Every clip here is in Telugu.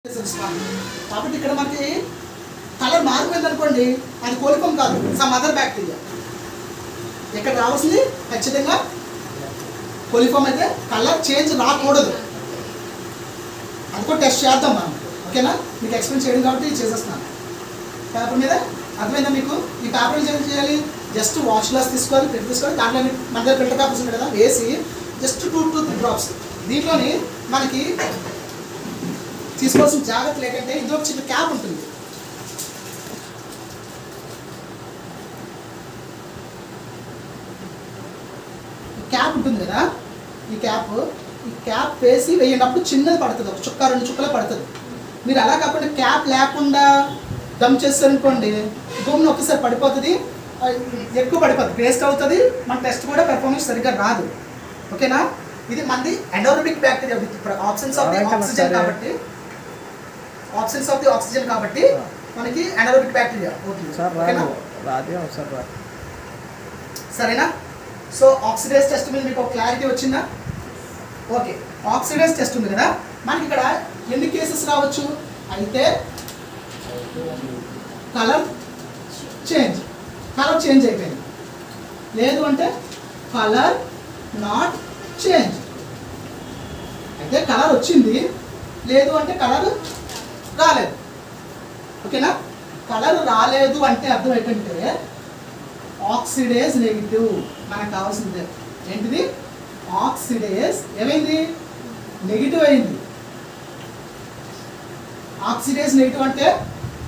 కాబట్టి ఇక్కడ మనకి కలర్ మారిపోయింది అనుకోండి, అది కోలిఫామ్ కాదు, సమ్ అదర్ బ్యాక్టీరియా. ఇక్కడ రావాల్సింది ఖచ్చితంగా కోలిఫామ్ అయితే కలర్ చేంజ్ రాకూడదు. అది కూడా టెస్ట్ చేద్దాం మనం, ఓకేనా? మీకు ఎక్స్ప్లెయిన్ చేయడం కాబట్టి చేసేస్తున్నాను. పేపర్ మీద అర్థమైందా మీకు? ఈ పేపర్ ఏం చేయాలి? జస్ట్ వాష్ గ్లాస్ తీసుకోవాలి, ఫిల్టర్ తీసుకోవాలి, దాంట్లో మన దగ్గర ఫిల్టర్ పేపర్స్ ఉంటాయి కదా, వేసి జస్ట్ 2 to 3 డ్రాప్స్. దీంట్లోని మనకి తీసుకోవాల్సిన జాగ్రత్తలు ఏంటంటే ఇందులో చిన్న క్యాప్ ఉంటుంది. క్యాప్ ఉంటుంది కదా, ఈ క్యాప్ వేసి వేయనప్పుడు చిన్నది పడుతుంది, ఒక చుక్క 2 చుక్కలే పడుతుంది. మీరు అలా కాకుండా క్యాప్ లేకుండా దమ్ చేస్తారనుకోండి, గమ్మున ఒక్కసారి పడిపోతుంది, ఎక్కువ పడిపోతుంది, వేస్ట్ అవుతుంది, మన టెస్ట్ కూడా పెర్ఫార్మెన్స్ సరిగ్గా రాదు. ఓకేనా? ఇది మనది anaerobic bacteria with options of the oxygen కాబట్టి, మనకి ఎనరోబిక్ బ్యాక్టీరియా అవుతుంది. సరేనా? సో ఆక్సిడేజ్ టెస్ట్ మీద మీకు క్లారిటీ వచ్చిందా? ఓకే, ఆక్సిడేజ్ టెస్ట్ ఉంది కదా, మనకి ఇక్కడ ఎన్ని కేసెస్ రావచ్చు అయితే, కలర్ చేంజ్ అయిపోయింది, లేదు అంటే కలర్ నాట్ చేంజ్. అయితే కలర్ వచ్చింది, లేదు అంటే కలర్ రాలేదు. ఓకేనా? కలర్ రాలేదు అంటే అర్థం ఏంటంటే ఆక్సిడేజ్ నెగిటివ్. మనకు కావాల్సిందే ఏంటిది? ఆక్సిడేజ్ ఏమైంది? నెగిటివ్ అయింది. ఆక్సిడేజ్ నెగిటివ్ అంటే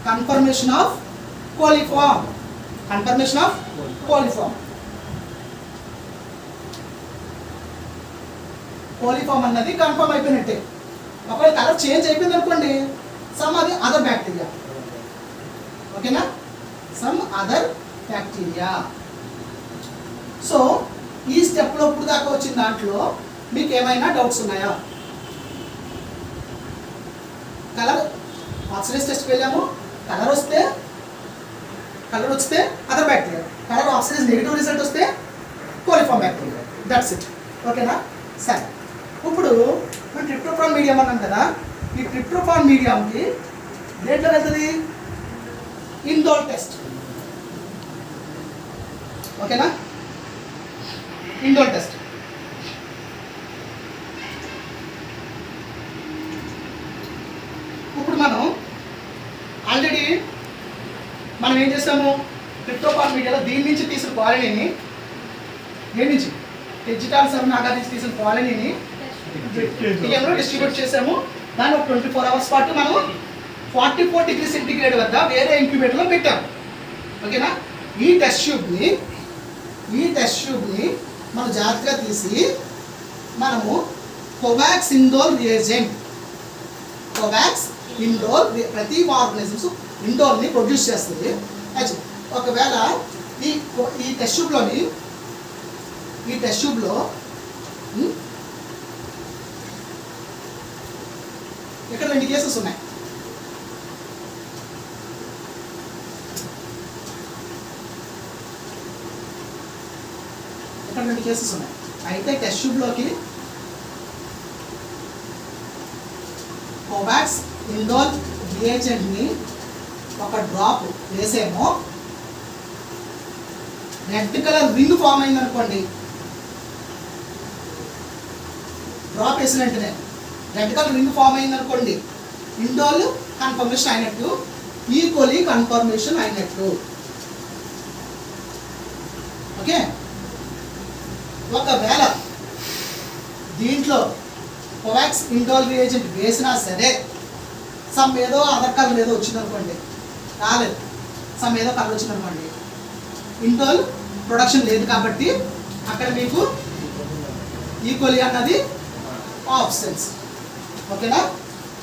కన్ఫర్మేషన్ ఆఫ్ కోలిఫామ్. కోలిఫామ్ అన్నది కన్ఫర్మ్ అయిపోయినట్టే. ఒకవేళ కలర్ చేంజ్ అయిపోయింది అనుకోండి, సమ్ అది అదర్ బ్యాక్టీరియా. ఓకేనా? Some other bacteria. సో ఈ స్టెప్లో ఇప్పుడు దాకా వచ్చిన దాంట్లో మీకు ఏమైనా డౌట్స్ ఉన్నాయా? కలర్ ఆక్సిడేజ్ టెస్ట్కి వెళ్ళాము, కలర్ వస్తే other bacteria, colour oxidase negative result వస్తే కోలిఫామ్ బ్యాక్టీరియా. That's it. ఓకేనా? సరే, ఇప్పుడు మనం ట్రిప్టోఫాన్ మీడియం అన్నాం కదా, ఈ ట్రిప్టోఫాన్ మీడియంకి దేంట్లో వెళ్తుంది? Indole test. ఓకేనా? Indole test. ఇప్పుడు ఆల్రెడీ మనం ఏం చేస్తాము, ట్రిప్టోఫాన్ మీడియాలో దీని నుంచి తీసిన కాలనీని, దేని నుంచి డిజిటల్ సర్నాగా నుంచి తీసిన కాలనీని టీఎంలో డిస్ట్రిబ్యూట్ చేసాము. దాన్ని ఒక 24 hours పాటు మనం 44 degrees సెంటిగ్రేడ్ వద్ద వేరే ఇంక్యుబేటర్లో పెట్టాము. ఓకేనా? ఈ టెస్ట్ ట్యూబ్ని మనం జాగ్రత్తగా తీసి మనము కోవాక్స్ ఇండోల్ రియేజెంట్, ప్రతి ఆర్గనిజమ్స్ ఇండోల్ని ప్రొడ్యూస్ చేస్తుంది. ఒకవేళ ఈ టెస్ట్ ట్యూబ్లో ఇక్కడ 2 కేసెస్ ఉన్నాయి. అయితే టెస్ట్ ట్యూబ్లోకి కోవాక్స్ ఇండోల్ రియేజెంట్ని ఒక డ్రాప్ వేసేమో, రెడ్ కలర్ రింగ్ ఫామ్ అయింది అనుకోండి, డ్రాప్ వేసిన వెంటనే రెడ్ కలర్ రింగ్ ఫామ్ అయింది అనుకోండి, ఇండోల్ కన్ఫర్మేషన్ అయినట్టు, ఈకోలి కన్ఫర్మేషన్ అయినట్టు. ఓకే? ఒకవేళ దీంట్లో కోవాక్స్ ఇండోల్ రియేజెంట్ వేసినా సరే సమ్ ఏదో అదర్ కలర్ ఏదో వచ్చిందనుకోండి, రాలేదు, సమ్ ఏదో కలర్ వచ్చిందనుకోండి, ఇండోల్ ప్రొడక్షన్ లేదు కాబట్టి అక్కడ మీకు ఈకోలి అన్నది ఆబ్సెన్స్. ఓకేనా?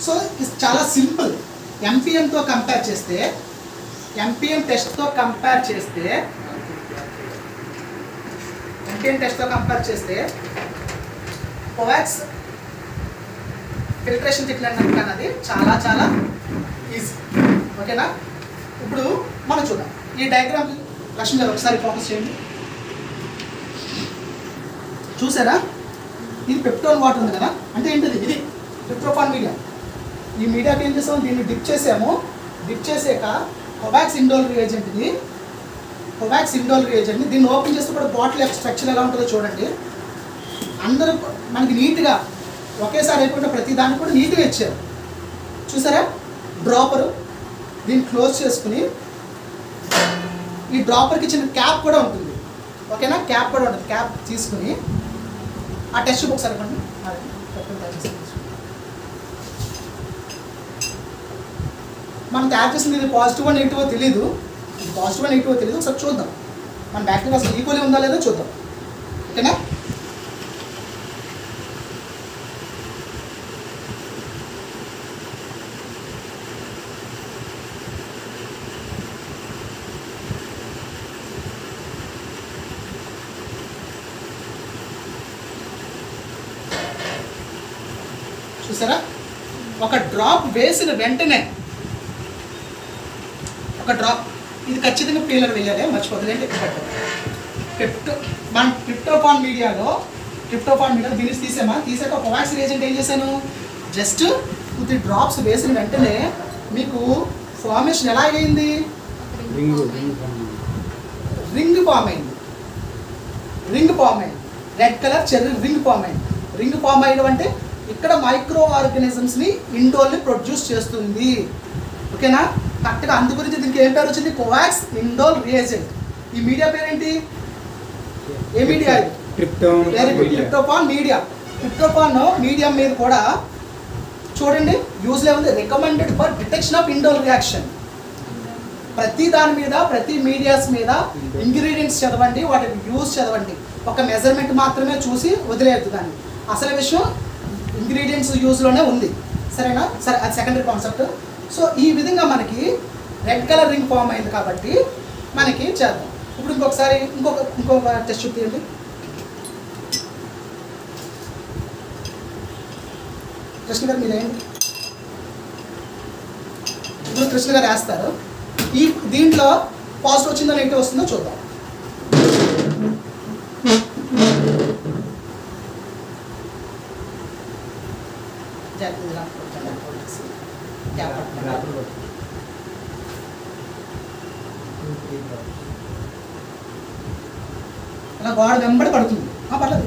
సో ఇది చాలా సింపుల్. ఎంపీఎంతో కంపేర్ చేస్తే, ఎంపీఎం టెస్ట్తో కంపేర్ చేస్తే కోవాక్స్ ఫిల్ట్రేషన్ టెక్నిక్ అన్నది చాలా చాలా ఈజీ. ఓకేనా? ఇప్పుడు మనం చూద్దాం ఈ డయాగ్రామ్. లక్ష్మి గారు ఒకసారి ఫోకస్ చేయండి. చూసారా? ఇది పెప్టోన్ వాటర్ ఉంది కదా, అంటే ఏంటిది? ఇది ట్రిప్టోఫాన్ మీడియం. ఈ మీడియాకి ఏం చేసాము, దీన్ని డిప్ చేసాము. డిప్ చేసాక కోవాక్స్ ఇండోల్ రియేజెంట్ని దీన్ని ఓపెన్ చేస్తే కూడా బాటిల్ యొక్క స్ట్రక్చర్ ఎలా ఉంటుందో చూడండి. అందరూ మనకి నీట్గా ఒకేసారి అయిపోయిన ప్రతి దాన్ని కూడా నీట్గా ఇచ్చారు. చూసారా, డ్రాపరు దీన్ని క్లోజ్ చేసుకుని ఈ డ్రాపర్కి చిన్న క్యాప్ కూడా ఉంటుంది. ఓకేనా, క్యాప్ కూడా ఉంటుంది. క్యాప్ తీసుకుని ఆ టెస్ట్ బుక్ సరిపండి. మనం తయారు చేసింది ఇది పాజిటివ్ నెగిటివ్ తెలీదు. ఇది పాజిటివ్ నెగిటివ్ తెలీదు. ఒకసారి చూద్దాం మన బ్యాక్టీరియా అసలు ఈక్వల్లీ ఉందా లేదో చూద్దాం. ఓకేనా, చూసారా, ఒక డ్రాప్ వేసిన వెంటనే ఒక డ్రాప్, ఇది ఖచ్చితంగా పీలర్ వేయాలి, మర్చిపోతుందంటే మన ట్రిప్టోఫాన్ మీడియాలో దీన్ని తీసాక కోవాక్స్ రియేజెంట్ ఏం చేశాను, జస్ట్ 2-3 డ్రాప్స్ వేసిన వెంటనే మీకు ఫార్మేషన్ ఎలా అయింది, రింగ్ ఫామ్ అయింది. Red colour cherry ring form అయ్యడం అంటే ఇక్కడ మైక్రో ఆర్గానిజమ్స్ని ఇండోల్ని ప్రొడ్యూస్ చేస్తుంది. ఓకేనా, కరెక్ట్గా అందు గురించి దీనికి ఏం పేరు వచ్చింది, కోవాక్స్ ఇండోల్ రియేజెంట్. ఈ మీడియా పేరేంటి, ఏ media, tryptophan media. Tryptophan medium మీద కూడా చూడండి యూజ్లో ఉంది, recommended for detection of indole reaction. ప్రతి దాని మీద, ప్రతి మీడియాస్ మీద ఇంగ్రీడియంట్స్ చదవండి, వాటి యూజ్ చదవండి. ఒక మెజర్మెంట్ మాత్రమే చూసి వదిలేయద్దు దాన్ని. అసలు విషయం ఇంగ్రీడియంట్స్ యూజ్లోనే ఉంది. సరేనా, సరే అది సెకండరీ కాన్సెప్ట్. సో ఈ విధంగా మనకి రెడ్ కలర్ రింగ్ ఫామ్ అయింది కాబట్టి మనకి చేద్దాం. ఇప్పుడు ఇంకొకసారి ఇంకొక టెస్ట్ చూపించండి. కృష్ణ గారు మీరు ఏంటి, ఇప్పుడు కృష్ణ గారు వేస్తారు. ఈ దీంట్లో పాజిటివ్ వచ్చిందో నెగిటివ్ వస్తుందో చూద్దాం. అలా గోడ వెంబడి పడుతుంది, పర్లేదు.